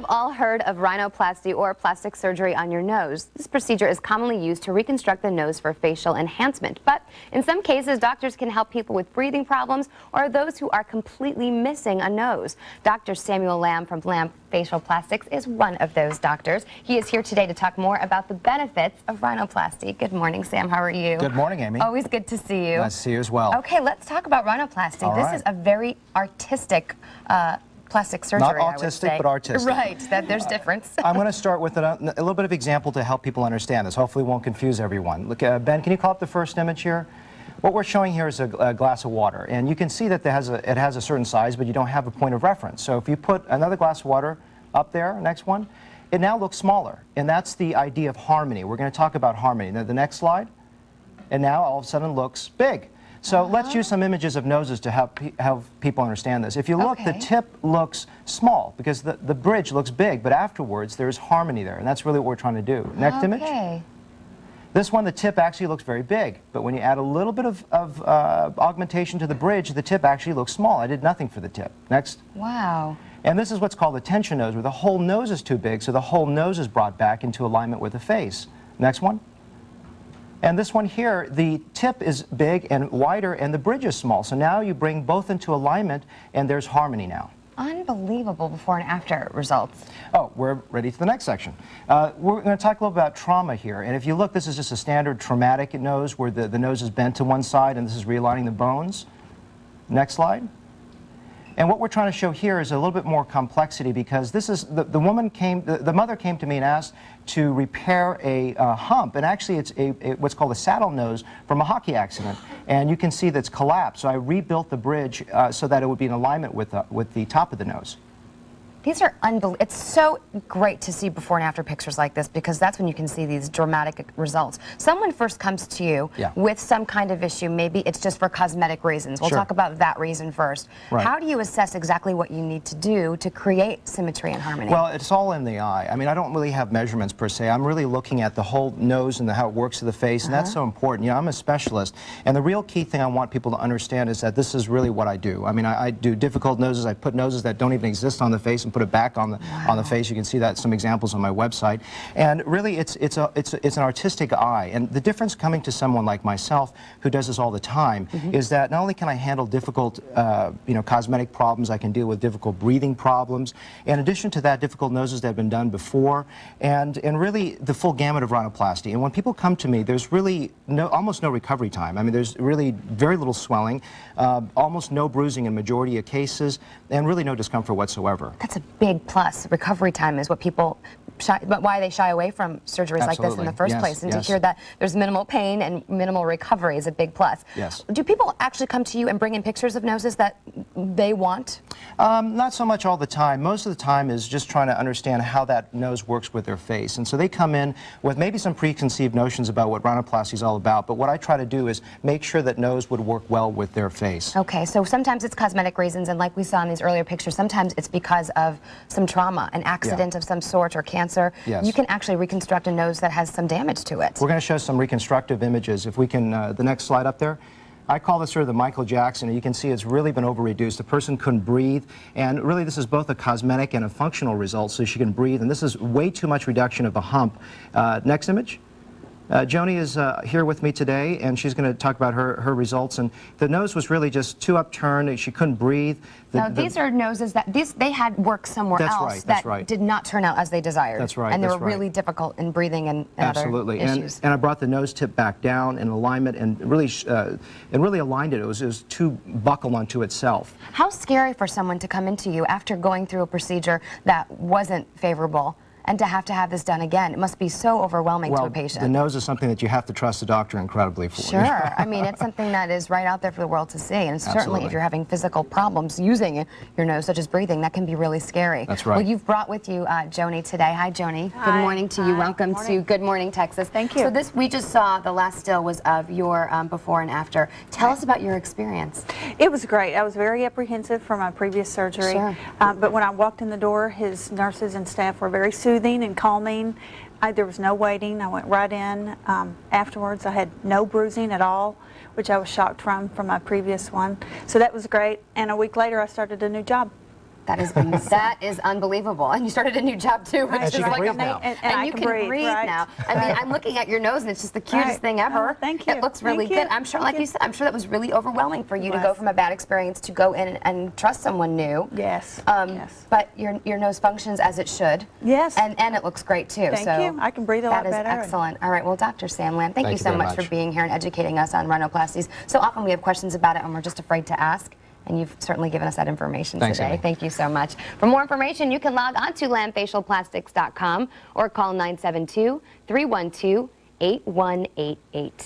all heard of rhinoplasty or plastic surgery on your nose. This procedure is commonly used to reconstruct the nose for facial enhancement. But in some cases, doctors can help people with breathing problems or those who are completely missing a nose. Dr. Samuel Lamb from Lamb Facial Plastics is one of those doctors. He is here today to talk more about the benefits of rhinoplasty. Good morning, Sam. How are you? Good morning, Amy. Always good to see you. Nice to see you as well. Okay, let's talk about rhinoplasty. This is a very artistic plastic surgery, Not I would say. autistic, but artistic. Right, there's difference. I'm going to start with a little bit of example to help people understand this. Hopefully it won't confuse everyone. Look, Ben, can you call up the first image here? What we're showing here is a glass of water, and you can see that it has a certain size, but you don't have a point of reference. So if you put another glass of water up there, next one, it now looks smaller, and that's the idea of harmony. We're going to talk about harmony. Now, the next slide, and now all of a sudden looks big. So let's use some images of noses to help people understand this. If you look, the tip looks small because the bridge looks big, but afterwards there's harmony there, and that's really what we're trying to do. Next image. This one, the tip actually looks very big, but when you add a little bit of augmentation to the bridge, the tip actually looks small. I did nothing for the tip. Next. Wow. And this is what's called the tension nose, where the whole nose is too big, so the whole nose is brought back into alignment with the face. Next one. And this one here, the tip is big and wider, and the bridge is small. So now you bring both into alignment, and there's harmony now. Unbelievable before and after results. Oh, we're ready for the next section. We're going to talk a little about trauma here. And if you look, this is just a standard traumatic nose where the nose is bent to one side, and this is realigning the bones. Next slide. And what we're trying to show here is a little bit more complexity, because this is the mother came to me and asked to repair a hump, and actually it's what's called a saddle nose from a hockey accident, and you can see that's collapsed. So I rebuilt the bridge so that it would be in alignment with the top of the nose. These are unbelievable. It's so great to see before and after pictures like this, because that's when you can see these dramatic results. Someone first comes to you with some kind of issue. Maybe it's just for cosmetic reasons. We'll talk about that reason first. Right. How do you assess exactly what you need to do to create symmetry and harmony? Well, it's all in the eye. I mean, I don't really have measurements per se. I'm really looking at the whole nose and how it works to the face, and that's so important. You know, I'm a specialist, and the real key thing I want people to understand is that this is really what I do. I mean, I do difficult noses. I put noses that don't even exist on the face and put it back on the face. You can see that some examples on my website, and really it's an artistic eye. And the difference coming to someone like myself who does this all the time is that not only can I handle difficult cosmetic problems, I can deal with difficult breathing problems. In addition to that, difficult noses that have been done before, and really the full gamut of rhinoplasty. And when people come to me, there's really almost no recovery time. I mean, there's really very little swelling, almost no bruising in majority of cases, and really no discomfort whatsoever. That's a big plus. Recovery time is what people why they shy away from surgeries like this in the first place, and to hear that there's minimal pain and minimal recovery is a big plus. Yes. Do people actually come to you and bring in pictures of noses that they want? Not so much all the time. Most of the time is just trying to understand how that nose works with their face, and so they come in with maybe some preconceived notions about what rhinoplasty is all about, but what I try to do is make sure that nose would work well with their face. Okay, so sometimes it's cosmetic reasons, and like we saw in these earlier pictures, sometimes it's because of some trauma, an accident of some sort, or cancer. Yes. You can actually reconstruct a nose that has some damage to it. We're going to show some reconstructive images. If we can, the next slide up there. I call this sort of the Michael Jackson, and you can see it's really been over-reduced. The person couldn't breathe, and really this is both a cosmetic and a functional result, so she can breathe, and this is way too much reduction of the hump. Next image. Joni is here with me today, and she's going to talk about her results. And the nose was really just too upturned. She couldn't breathe. Now, these are noses that they had work somewhere else that did not turn out as they desired. That's right. And they were really difficult in breathing and other issues. And I brought the nose tip back down in alignment and really aligned it. It was too buckled onto itself. How scary for someone to come into you after going through a procedure that wasn't favorable, and to have this done again? It must be so overwhelming to a patient. The nose is something that you have to trust the doctor incredibly for. Sure. I mean, it's something that is right out there for the world to see, and certainly if you're having physical problems using your nose, such as breathing, that can be really scary. That's right. Well, you've brought with you Joni today. Hi, Joni. Hi. Good morning to you. Welcome to Good Morning, Texas. Thank you. So we just saw the last still was of your before and after. Tell us about your experience. It was great. I was very apprehensive from my previous surgery. Sure. But when I walked in the door, his nurses and staff were very soothing and calming. There was no waiting. I went right in. Afterwards, I had no bruising at all, which I was shocked from my previous one. So that was great. And a week later, I started a new job. That is unbelievable. And you started a new job too, which And is she can like breathe amazing. now. And I you can can breathe, breathe right. now. I mean, I'm looking at your nose, and it's just the cutest Right. thing ever. Oh, thank you. It looks really Thank you. good. I'm sure, Thank like you said, I'm sure that was really overwhelming for you to It go was. from a bad experience to go in and trust someone new. Yes. Yes. But your nose functions as it should. Yes. And it looks great too. Thank so you. I can breathe a lot That better is and- excellent. All right. Well, Dr. Sam Lamb, thank you you so very much for much. being here and educating us on rhinoplasties. So often we have questions about it and we're just afraid to ask. And you've certainly given us that information Thanks, today. Amy. Thank you so much. For more information, you can log on to lambfacialplastics.com or call 972-312-8188.